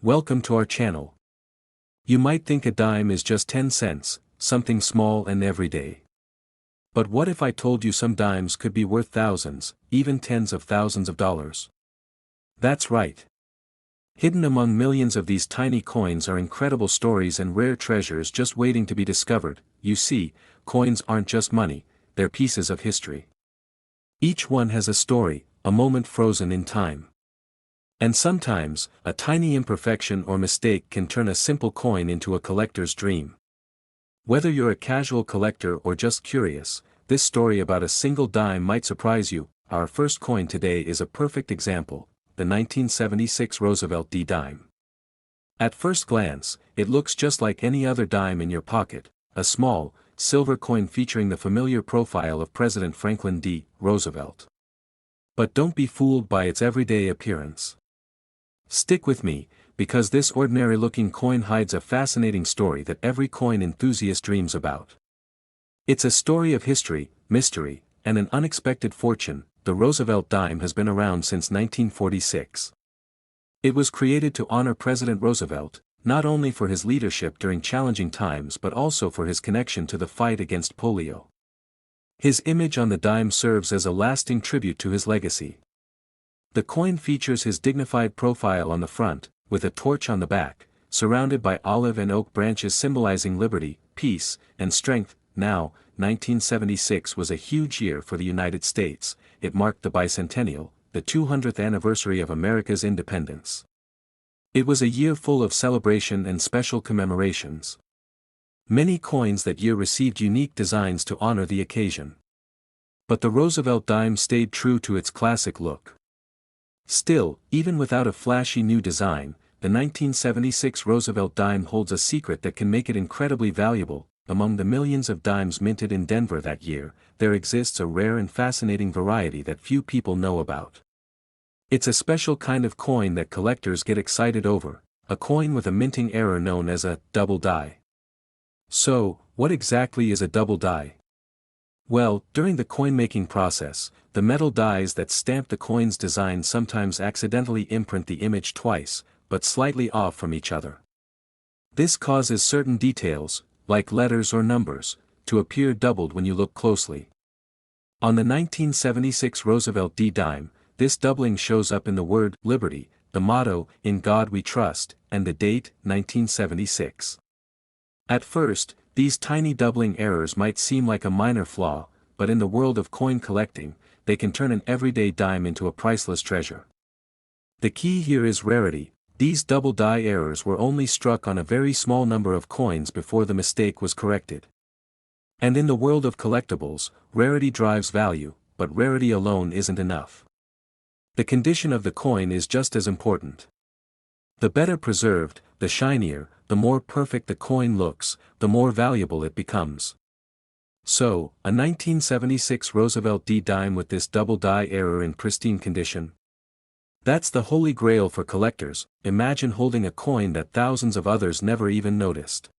Welcome to our channel. You might think a dime is just 10 cents, something small and everyday. But what if I told you some dimes could be worth thousands, even tens of thousands of dollars? That's right. Hidden among millions of these tiny coins are incredible stories and rare treasures just waiting to be discovered. You see, coins aren't just money, they're pieces of history. Each one has a story, a moment frozen in time. And sometimes, a tiny imperfection or mistake can turn a simple coin into a collector's dream. Whether you're a casual collector or just curious, this story about a single dime might surprise you. Our first coin today is a perfect example, the 1976 Roosevelt D dime. At first glance, it looks just like any other dime in your pocket, a small, silver coin featuring the familiar profile of President Franklin D. Roosevelt. But don't be fooled by its everyday appearance. Stick with me, because this ordinary-looking coin hides a fascinating story that every coin enthusiast dreams about. It's a story of history, mystery, and an unexpected fortune. The Roosevelt dime has been around since 1946. It was created to honor President Roosevelt, not only for his leadership during challenging times but also for his connection to the fight against polio. His image on the dime serves as a lasting tribute to his legacy. The coin features his dignified profile on the front, with a torch on the back, surrounded by olive and oak branches symbolizing liberty, peace, and strength. Now, 1976 was a huge year for the United States. It marked the bicentennial, the 200th anniversary of America's independence. It was a year full of celebration and special commemorations. Many coins that year received unique designs to honor the occasion. But the Roosevelt dime stayed true to its classic look. Still, even without a flashy new design, the 1976 Roosevelt dime holds a secret that can make it incredibly valuable. Among the millions of dimes minted in Denver that year, there exists a rare and fascinating variety that few people know about. It's a special kind of coin that collectors get excited over, a coin with a minting error known as a double die. So, what exactly is a double die? Well, during the coin-making process, the metal dies that stamp the coin's design sometimes accidentally imprint the image twice, but slightly off from each other. This causes certain details, like letters or numbers, to appear doubled when you look closely. On the 1976 Roosevelt D dime, this doubling shows up in the word liberty, the motto, "In God We Trust," and the date, 1976. At first, these tiny doubling errors might seem like a minor flaw, but in the world of coin collecting, they can turn an everyday dime into a priceless treasure. The key here is rarity. These double die errors were only struck on a very small number of coins before the mistake was corrected. And in the world of collectibles, rarity drives value, but rarity alone isn't enough. The condition of the coin is just as important. The better preserved, the shinier, the more perfect the coin looks, the more valuable it becomes. So, a 1976 Roosevelt D dime with this double die error in pristine condition? That's the holy grail for collectors. Imagine holding a coin that thousands of others never even noticed.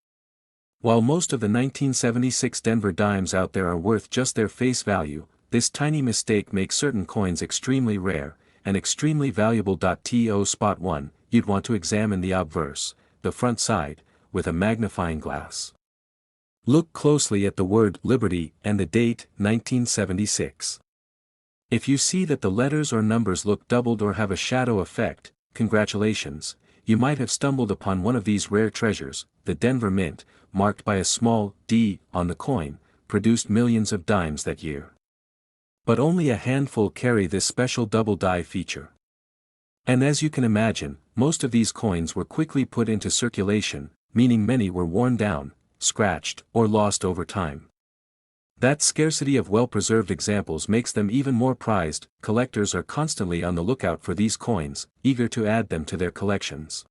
While most of the 1976 Denver dimes out there are worth just their face value, this tiny mistake makes certain coins extremely rare, and extremely valuable. To spot one, you'd want to examine the obverse, the front side, with a magnifying glass. Look closely at the word liberty and the date, 1976. If you see that the letters or numbers look doubled or have a shadow effect, congratulations, you might have stumbled upon one of these rare treasures. The Denver Mint, marked by a small D on the coin, produced millions of dimes that year. But only a handful carry this special double die feature. And as you can imagine, most of these coins were quickly put into circulation, meaning many were worn down, scratched, or lost over time. That scarcity of well-preserved examples makes them even more prized. Collectors are constantly on the lookout for these coins, eager to add them to their collections.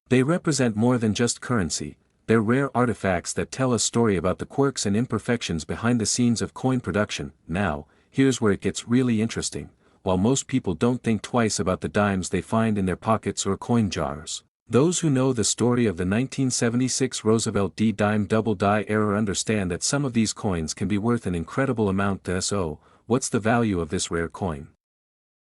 They represent more than just currency, they're rare artifacts that tell a story about the quirks and imperfections behind the scenes of coin production. Now, here's where it gets really interesting. While most people don't think twice about the dimes they find in their pockets or coin jars, those who know the story of the 1976 Roosevelt D dime double die error understand that some of these coins can be worth an incredible amount. So, what's the value of this rare coin?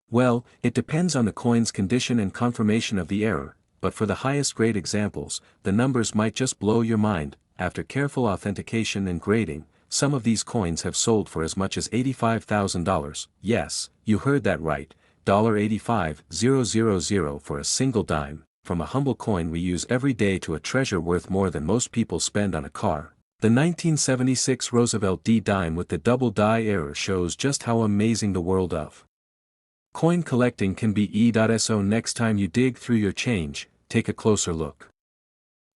Well, it depends on the coin's condition and confirmation of the error. but for the highest grade examples, the numbers might just blow your mind. After careful authentication and grading, some of these coins have sold for as much as $85,000. Yes, you heard that right, $85,000 for a single dime, from a humble coin we use every day to a treasure worth more than most people spend on a car. The 1976 Roosevelt D dime with the double die error shows just how amazing the world of coin collecting can be. So next time you dig through your change, take a closer look.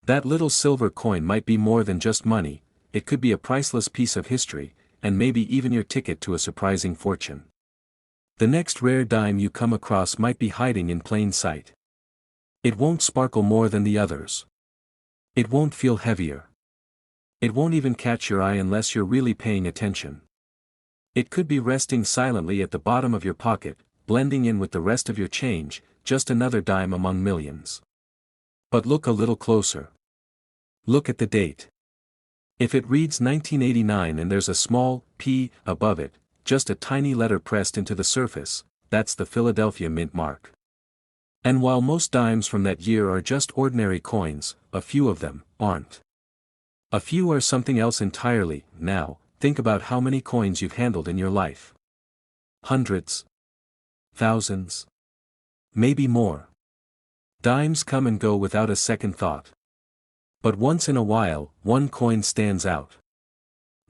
That little silver coin might be more than just money, it could be a priceless piece of history, and maybe even your ticket to a surprising fortune. The next rare dime you come across might be hiding in plain sight. It won't sparkle more than the others. It won't feel heavier. It won't even catch your eye unless you're really paying attention. It could be resting silently at the bottom of your pocket, blending in with the rest of your change, just another dime among millions. But look a little closer. Look at the date. If it reads 1989 and there's a small P above it, just a tiny letter pressed into the surface, that's the Philadelphia Mint mark. And while most dimes from that year are just ordinary coins, a few of them aren't. A few are something else entirely. Now, think about how many coins you've handled in your life. Hundreds. Thousands. Maybe more. Dimes come and go without a second thought. But once in a while, one coin stands out.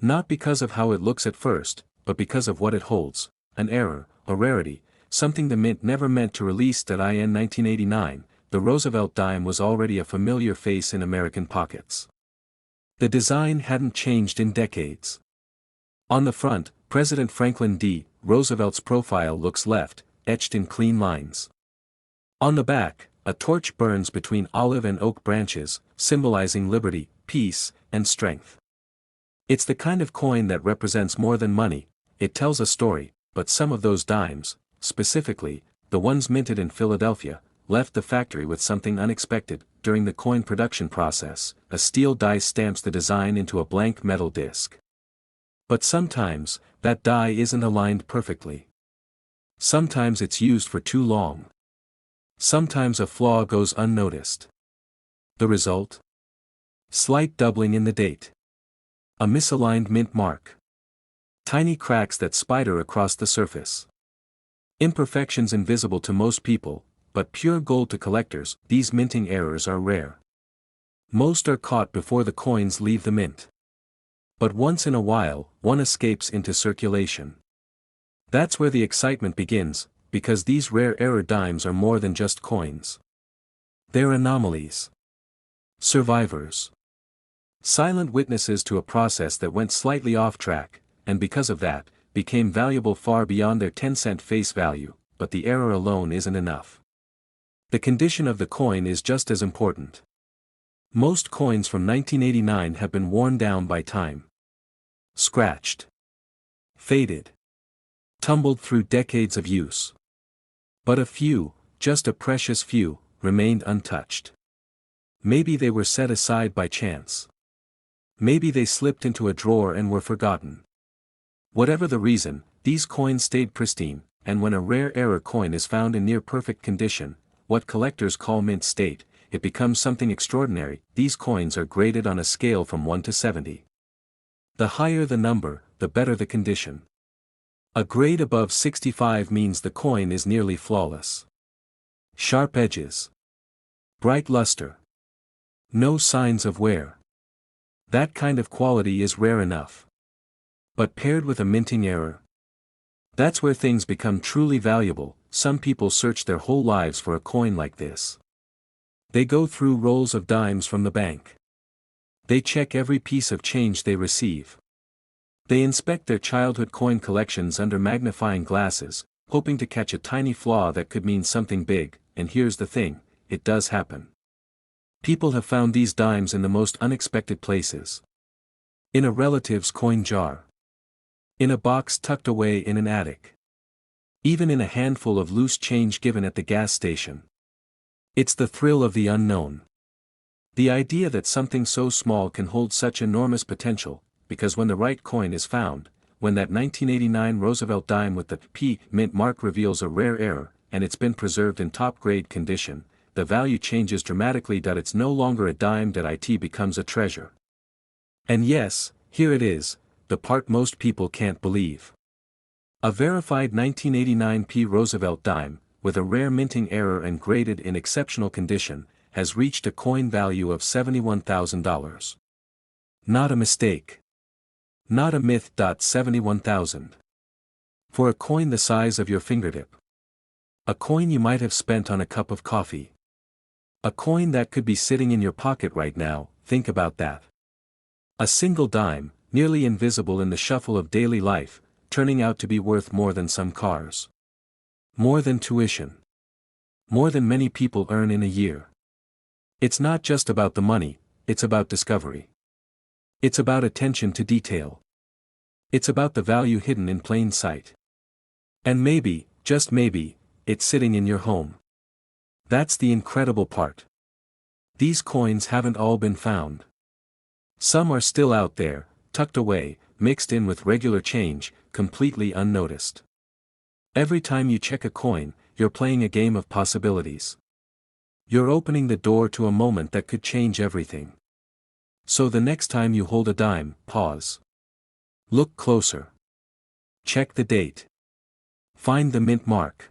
Not because of how it looks at first, but because of what it holds, an error, a rarity, something the mint never meant to release. In 1989, the Roosevelt dime was already a familiar face in American pockets. The design hadn't changed in decades. On the front, President Franklin D. Roosevelt's profile looks left, etched in clean lines. On the back, a torch burns between olive and oak branches, symbolizing liberty, peace, and strength. It's the kind of coin that represents more than money, it tells a story, but some of those dimes, specifically, the ones minted in Philadelphia, left the factory with something unexpected. During the coin production process, a steel die stamps the design into a blank metal disc. But sometimes, that die isn't aligned perfectly. Sometimes it's used for too long. Sometimes a flaw goes unnoticed. The result? Slight doubling in the date. A misaligned mint mark. Tiny cracks that spider across the surface. Imperfections invisible to most people, but pure gold to collectors. These minting errors are rare. Most are caught before the coins leave the mint. But once in a while, one escapes into circulation. That's where the excitement begins, because these rare error dimes are more than just coins. They're anomalies. Survivors. Silent witnesses to a process that went slightly off track, and because of that, became valuable far beyond their 10-cent face value, but the error alone isn't enough. The condition of the coin is just as important. Most coins from 1989 have been worn down by time. Scratched. Faded. Tumbled through decades of use. But a few, just a precious few, remained untouched. Maybe they were set aside by chance. Maybe they slipped into a drawer and were forgotten. Whatever the reason, these coins stayed pristine, and when a rare error coin is found in near-perfect condition, what collectors call mint state, it becomes something extraordinary. These coins are graded on a scale from 1 to 70. The higher the number, the better the condition. A grade above 65 means the coin is nearly flawless. Sharp edges. Bright luster. No signs of wear. That kind of quality is rare enough. But paired with a minting error, that's where things become truly valuable. Some people search their whole lives for a coin like this. They go through rolls of dimes from the bank. They check every piece of change they receive. They inspect their childhood coin collections under magnifying glasses, hoping to catch a tiny flaw that could mean something big. And here's the thing, it does happen. People have found these dimes in the most unexpected places. In a relative's coin jar. In a box tucked away in an attic. Even in a handful of loose change given at the gas station. It's the thrill of the unknown. The idea that something so small can hold such enormous potential, because when the right coin is found, when that 1989 Roosevelt dime with the P mint mark reveals a rare error, and it's been preserved in top-grade condition, the value changes dramatically. It's no longer a dime. It becomes a treasure. And yes, here it is, the part most people can't believe. A verified 1989 Roosevelt dime, with a rare minting error and graded in exceptional condition, has reached a coin value of $71,000. Not a mistake. Not a myth. 71,000. For a coin the size of your fingertip. A coin you might have spent on a cup of coffee. A coin that could be sitting in your pocket right now. Think about that. A single dime, nearly invisible in the shuffle of daily life, turning out to be worth more than some cars. More than tuition. More than many people earn in a year. It's not just about the money, it's about discovery. It's about attention to detail. It's about the value hidden in plain sight. And maybe, just maybe, it's sitting in your home. That's the incredible part. These coins haven't all been found. Some are still out there, tucked away, mixed in with regular change, completely unnoticed. Every time you check a coin, you're playing a game of possibilities. You're opening the door to a moment that could change everything. So the next time you hold a dime, pause. Look closer. Check the date. Find the mint mark.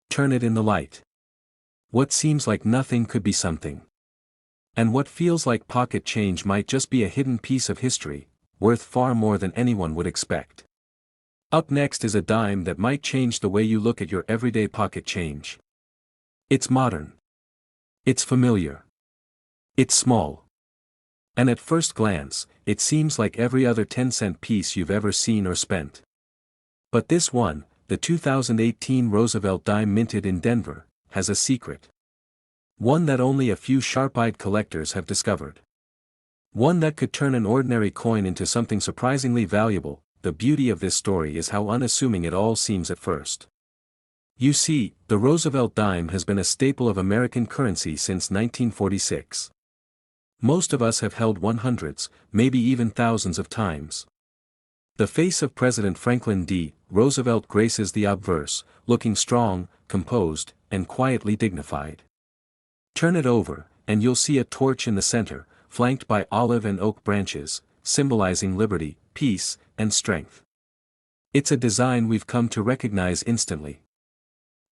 Turn it in the light. What seems like nothing could be something. And what feels like pocket change might just be a hidden piece of history, worth far more than anyone would expect. Up next is a dime that might change the way you look at your everyday pocket change. It's modern. It's familiar. It's small. And at first glance, it seems like every other 10-cent piece you've ever seen or spent. But this one, the 2018 Roosevelt dime minted in Denver, has a secret. One that only a few sharp-eyed collectors have discovered. One that could turn an ordinary coin into something surprisingly valuable. The beauty of this story is how unassuming it all seems at first. You see, the Roosevelt dime has been a staple of American currency since 1946. Most of us have held 100s, maybe even thousands of times. The face of President Franklin D. Roosevelt graces the obverse, looking strong, composed, and quietly dignified. Turn it over, and you'll see a torch in the center, flanked by olive and oak branches, symbolizing liberty, peace, and strength. It's a design we've come to recognize instantly.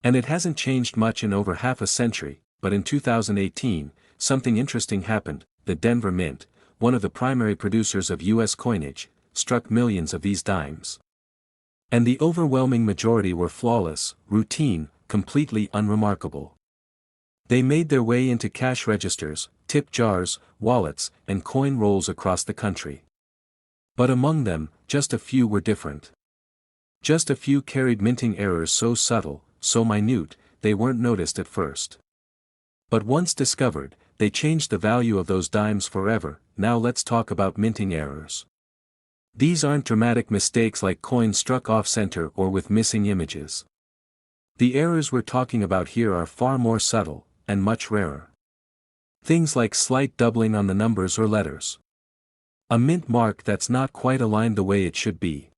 And it hasn't changed much in over half a century, but in 2018, something interesting happened. The Denver Mint, one of the primary producers of U.S. coinage, struck millions of these dimes. And the overwhelming majority were flawless, routine, completely unremarkable. They made their way into cash registers, tip jars, wallets, and coin rolls across the country. But among them, just a few were different. Just a few carried minting errors so subtle, so minute, they weren't noticed at first. But once discovered, they changed the value of those dimes forever. Now let's talk about minting errors. These aren't dramatic mistakes like coins struck off-center or with missing images. The errors we're talking about here are far more subtle, and much rarer. Things like slight doubling on the numbers or letters. A mint mark that's not quite aligned the way it should be.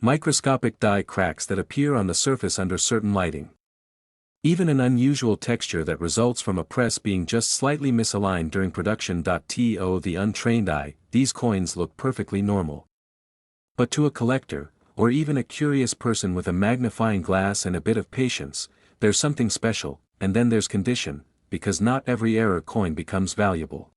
Microscopic die cracks that appear on the surface under certain lighting. Even an unusual texture that results from a press being just slightly misaligned during production. To the untrained eye, these coins look perfectly normal. But to a collector, or even a curious person with a magnifying glass and a bit of patience, there's something special. And then there's condition, because not every error coin becomes valuable.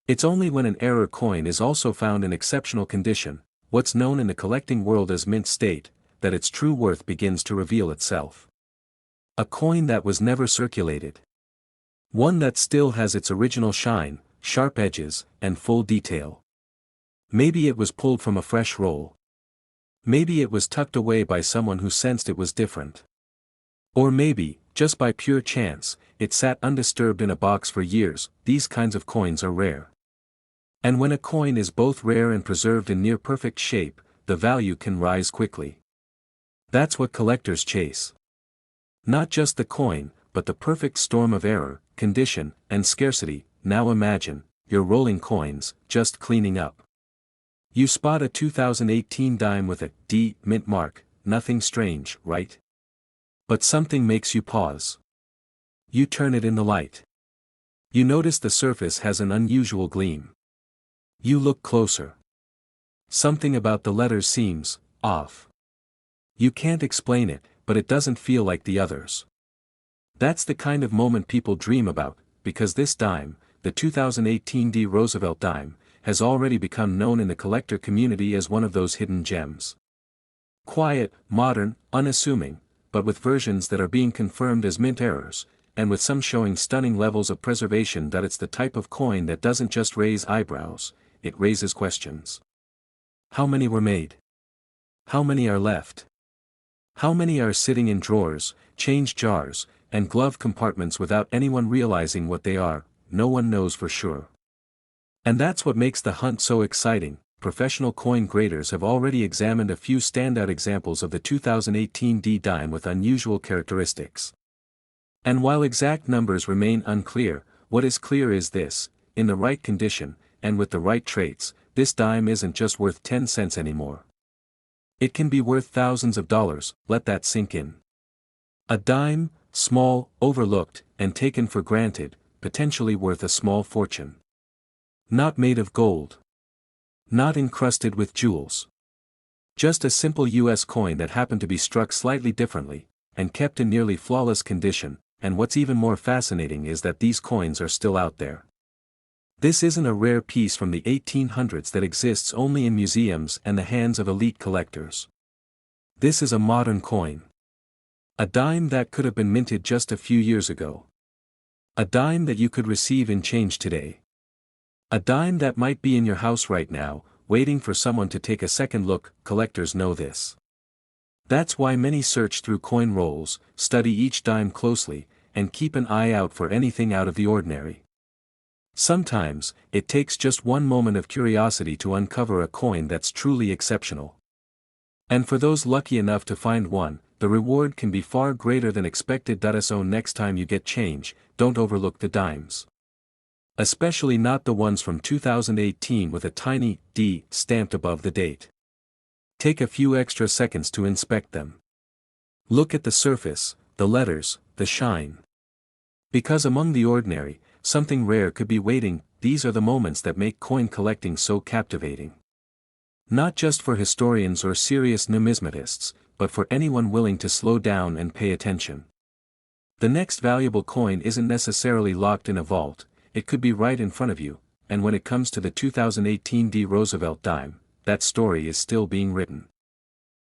It's only when an error coin is also found in exceptional condition, what's known in the collecting world as mint state, that its true worth begins to reveal itself. A coin that was never circulated. One that still has its original shine, sharp edges, and full detail. Maybe it was pulled from a fresh roll. Maybe it was tucked away by someone who sensed it was different. Or maybe, just by pure chance, it sat undisturbed in a box for years. These kinds of coins are rare. And when a coin is both rare and preserved in near perfect shape, the value can rise quickly. That's what collectors chase. Not just the coin, but the perfect storm of error, condition, and scarcity. Now imagine, you're rolling coins, just cleaning up. You spot a 2018 dime with a D mint mark, nothing strange, right? But something makes you pause. You turn it in the light. You notice the surface has an unusual gleam. You look closer. Something about the letters seems off. You can't explain it, but it doesn't feel like the others. That's the kind of moment people dream about, because this dime, the 2018 Roosevelt dime, has already become known in the collector community as one of those hidden gems. Quiet, modern, unassuming, but with versions that are being confirmed as mint errors, and with some showing stunning levels of preservation. That it's the type of coin that doesn't just raise eyebrows, it raises questions. How many were made? How many are left? How many are sitting in drawers, change jars, and glove compartments without anyone realizing what they are? No one knows for sure. And that's what makes the hunt so exciting. Professional coin graders have already examined a few standout examples of the 2018 dime with unusual characteristics. And while exact numbers remain unclear, what is clear is this: in the right condition, and with the right traits, this dime isn't just worth 10 cents anymore. It can be worth thousands of dollars. Let that sink in. A dime, small, overlooked, and taken for granted, potentially worth a small fortune. Not made of gold. Not encrusted with jewels. Just a simple US coin that happened to be struck slightly differently, and kept in nearly flawless condition. And what's even more fascinating is that these coins are still out there. This isn't a rare piece from the 1800s that exists only in museums and the hands of elite collectors. This is a modern coin. A dime that could have been minted just a few years ago. A dime that you could receive in change today. A dime that might be in your house right now, waiting for someone to take a second look. Collectors know this. That's why many search through coin rolls, study each dime closely, and keep an eye out for anything out of the ordinary. Sometimes, it takes just one moment of curiosity to uncover a coin that's truly exceptional. And for those lucky enough to find one, the reward can be far greater than expected. So next time you get change, don't overlook the dimes. Especially not the ones from 2018 with a tiny D stamped above the date. Take a few extra seconds to inspect them. Look at the surface, the letters, the shine. Because among the ordinary, something rare could be waiting. These are the moments that make coin collecting so captivating. Not just for historians or serious numismatists, but for anyone willing to slow down and pay attention. The next valuable coin isn't necessarily locked in a vault, it could be right in front of you, and when it comes to the 2018 Roosevelt dime, that story is still being written.